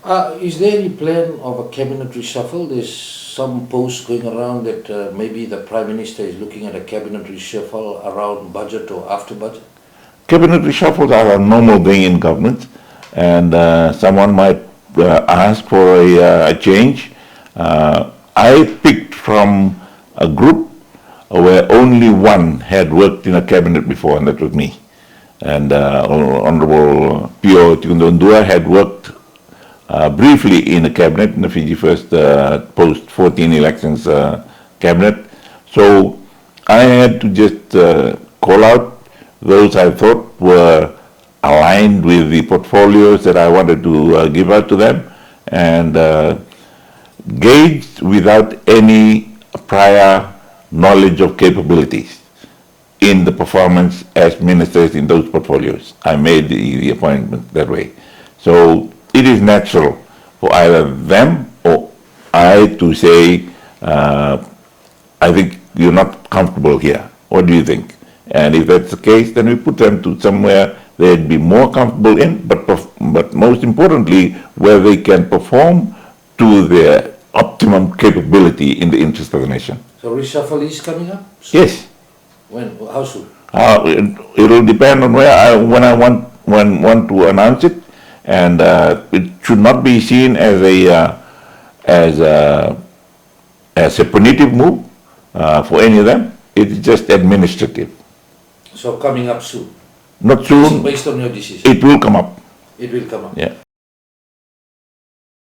Is there any plan of a cabinet reshuffle? There's some posts going around that maybe the Prime Minister is looking at a cabinet reshuffle around budget or after budget. Cabinet reshuffles are a normal thing in government, and someone might ask for a change. I picked from a group where only one had worked in a cabinet before, and that was me. And Honorable Pio Tikundondua had worked briefly in the cabinet, in the Fiji First post-14 elections cabinet. So I had to just call out those I thought were aligned with the portfolios that I wanted to give out to them, and gauged without any prior knowledge of capabilities in the performance as ministers in those portfolios. I made the appointment that way. So it is natural for either them or I to say, I think you're not comfortable here. What do you think? And if that's the case, then we put them to somewhere they'd be more comfortable in, but most importantly, where they can perform to their optimum capability in the interest of the nation. So reshuffle is coming up soon? Yes. When? How soon? It'll depend on when I want to announce it, and it should not be seen as a punitive move for any of them. It's just administrative. So coming up soon? Not soon. Based on your decision? It will come up. It will come up. Yeah.